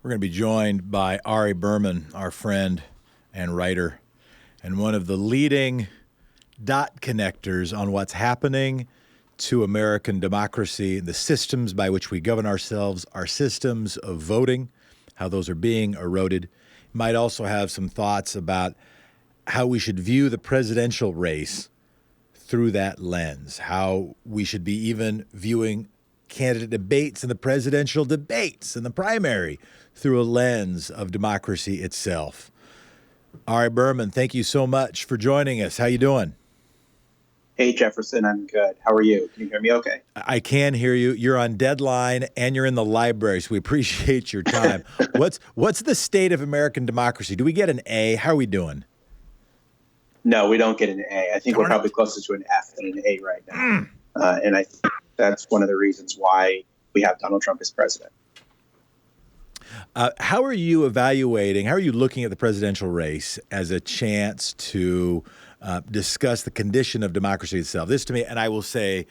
We're going to be joined by Ari Berman, our friend and writer, and one of the leading dot connectors on what's happening to American democracy, the systems by which we govern ourselves, our systems of voting, how those are being eroded. Might also have some thoughts about how we should view the presidential race through that lens, how we should be even viewing candidate debates and the presidential debates and the primary through a lens of democracy itself. Ari Berman, thank you so much for joining us. How you doing? Hey, Jefferson, I'm good. How are you? Can you hear me okay? I can hear you. You're on deadline and you're in the library, so we appreciate your time. What's the state of American democracy? Do we get an A? How are we doing? No, we don't get an A. I think we're probably closer to an F than an A right now. And I think that's one of the reasons why we have Donald Trump as president. How are you looking at the presidential race as a chance to discuss the condition of democracy itself? This to me, and I will say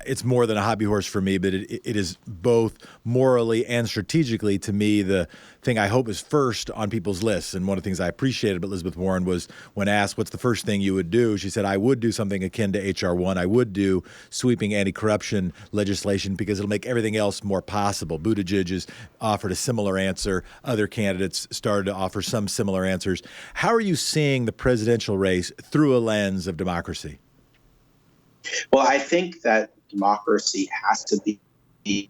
it's more than a hobby horse for me, but it is both morally and strategically, to me, the thing I hope is first on people's lists. And one of the things I appreciated about Elizabeth Warren was when asked, what's the first thing you would do? She said, I would do something akin to H.R. 1. I would do sweeping anti-corruption legislation because it'll make everything else more possible. Buttigieg has offered a similar answer. Other candidates started to offer some similar answers. How are you seeing the presidential race through a lens of democracy? Well, I think that democracy has to be a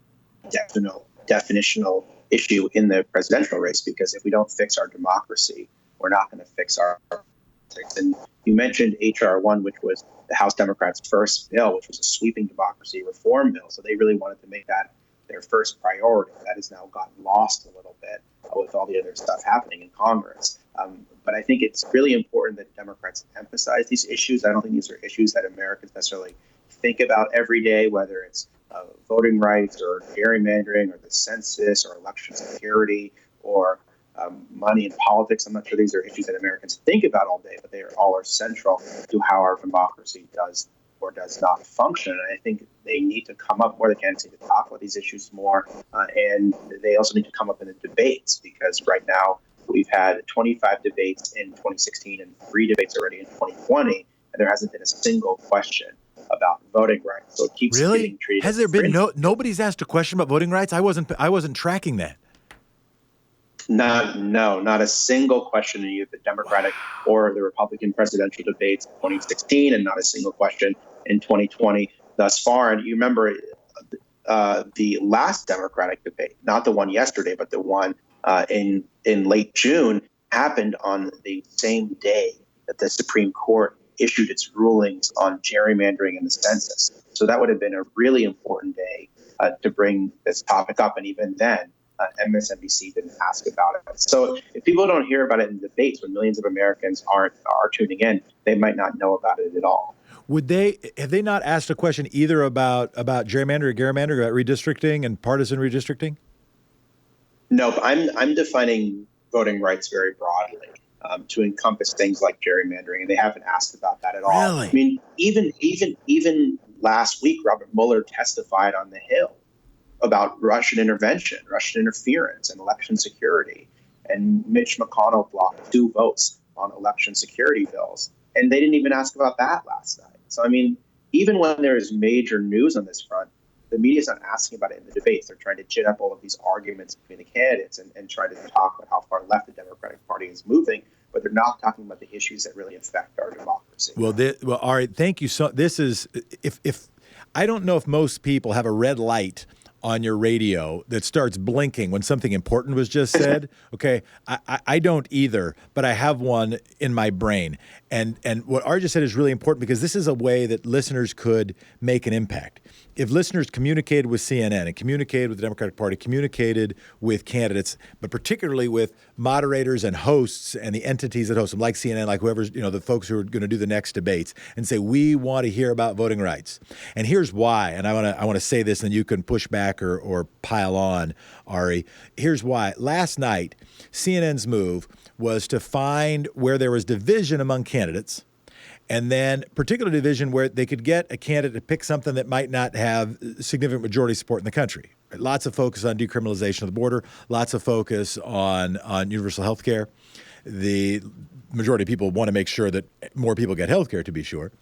definitional issue in the presidential race, because if we don't fix our democracy, we're not going to fix our politics. And you mentioned H.R. 1, which was the House Democrats' first bill, which was a sweeping democracy reform bill. So they really wanted to make that their first priority. That has now gotten lost a little bit with all the other stuff happening in Congress. But I think it's really important that Democrats emphasize these issues. I don't think these are issues that Americans necessarily think about every day, whether it's voting rights or gerrymandering or the census or election security or money in politics. I'm not sure these are issues that Americans think about all day, but they all are central to how our democracy does or does not function. And I think they need to come up more. The candidates need to talk about these issues more. And they also need to come up in the debates, because right now we've had 25 debates in 2016 and 3 debates already in 2020, and there hasn't been a single question about voting rights. So it keeps getting treated. Has there been nobody's asked a question about voting rights? I wasn't tracking that. Not a single question in either the Democratic or the Republican presidential debates in 2016, and not a single question in 2020 thus far. And you remember the last Democratic debate, not the one yesterday, but the one in late June, happened on the same day that the Supreme Court issued its rulings on gerrymandering and the census. So that would have been a really important day to bring this topic up. And even then, MSNBC didn't ask about it. So if people don't hear about it in debates when millions of Americans are tuning in, they might not know about it at all. Have they not asked a question either about gerrymandering or gerrymandering, about redistricting and partisan redistricting? No, but I'm defining voting rights very broadly to encompass things like gerrymandering, and they haven't asked about that at all. Really? I mean, even last week, Robert Mueller testified on the Hill about Russian intervention, Russian interference, and election security. And Mitch McConnell blocked 2 votes on election security bills, and they didn't even ask about that last night. So, I mean, even when there is major news on this front, the media's not asking about it in the debates. They're trying to gin up all of these arguments between the candidates and try to talk about how far left the Democratic Party is moving, but they're not talking about the issues that really affect our democracy. Well, Ari, thank you. So this is, if I don't know if most people have a red light on your radio that starts blinking when something important was just said. Okay, I don't either, but I have one in my brain. And what Ari just said is really important, because this is a way that listeners could make an impact. If listeners communicated with CNN and communicated with the Democratic Party, communicated with candidates, but particularly with moderators and hosts and the entities that host them, like CNN, like whoever's, the folks who are going to do the next debates, and say, we want to hear about voting rights. And here's why, and I want to say this, and you can push back or pile on, Ari. Here's why. Last night, CNN's move was to find where there was division among candidates, and then particular division where they could get a candidate to pick something that might not have significant majority support in the country. Lots of focus on decriminalization of the border, lots of focus on universal health care. The majority of people want to make sure that more people get health care, to be sure.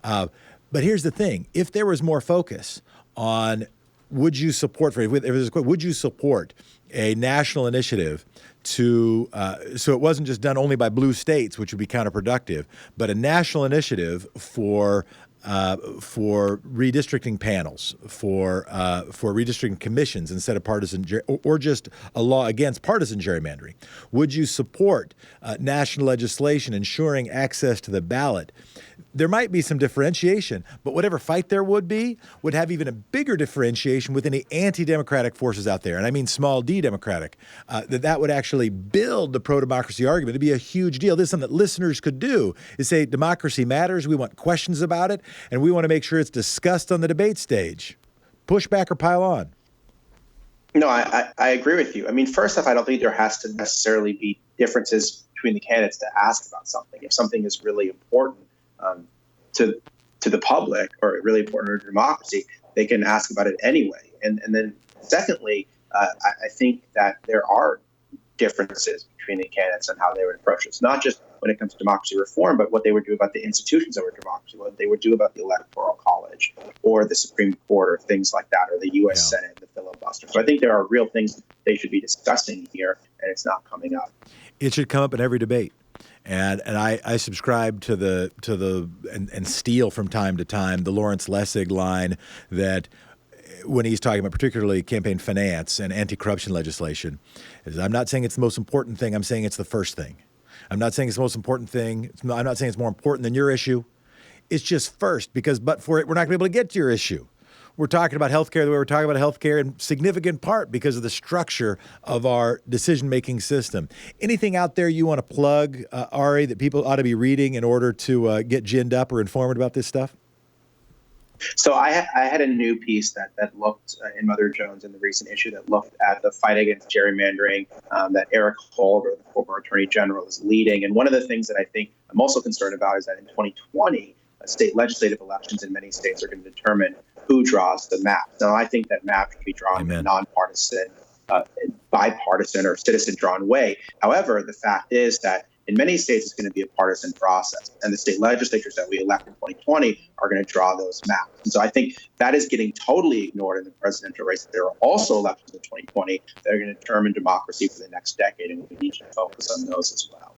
But here's the thing. If there was more focus on would you support a national initiative to so it wasn't just done only by blue states, which would be counterproductive, but a national initiative for redistricting panels, for redistricting commissions instead of partisan, or just a law against partisan gerrymandering? Would you support national legislation ensuring access to the ballot? There might be some differentiation, but whatever fight there would have even a bigger differentiation with any anti-democratic forces out there. And I mean small d democratic, that would actually build the pro-democracy argument. It'd be a huge deal. This is something that listeners could do, is say democracy matters. We want questions about it, and we want to make sure it's discussed on the debate stage. Push back or pile on. No, I agree with you. I mean, first off, I don't think there has to necessarily be differences between the candidates to ask about something. If something is really important to the public, or really important to democracy, they can ask about it anyway. And then secondly, I think that there are differences between the candidates on how they would approach this, not just when it comes to democracy reform, but what they would do about the institutions of our democracy, what they would do about the Electoral College or the Supreme Court or things like that, or the U.S. Senate, the filibuster. So I think there are real things they should be discussing here, and it's not coming up. It should come up in every debate. And I subscribe to and steal from time to time the Lawrence Lessig line that when he's talking about particularly campaign finance and anti-corruption legislation, is I'm not saying it's the most important thing. I'm saying it's the first thing. I'm not saying it's the most important thing. I'm not saying it's more important than your issue. It's just first, because but for it, we're not going to be able to get to your issue. We're talking about healthcare the way we're talking about healthcare in significant part because of the structure of our decision-making system. Anything out there you want to plug, Ari, that people ought to be reading in order to get ginned up or informed about this stuff? So I had a new piece that looked in Mother Jones in the recent issue that looked at the fight against gerrymandering that Eric Holder, the former Attorney General, is leading. And one of the things that I think I'm also concerned about is that in 2020, state legislative elections in many states are going to determine who draws the map. Now, I think that map should be drawn in a nonpartisan, bipartisan, or citizen-drawn way. However, the fact is that in many states, it's going to be a partisan process, and the state legislatures that we elect in 2020 are going to draw those maps. And so I think that is getting totally ignored in the presidential race. There are also elections in 2020 that are going to determine democracy for the next decade, and we need to focus on those as well.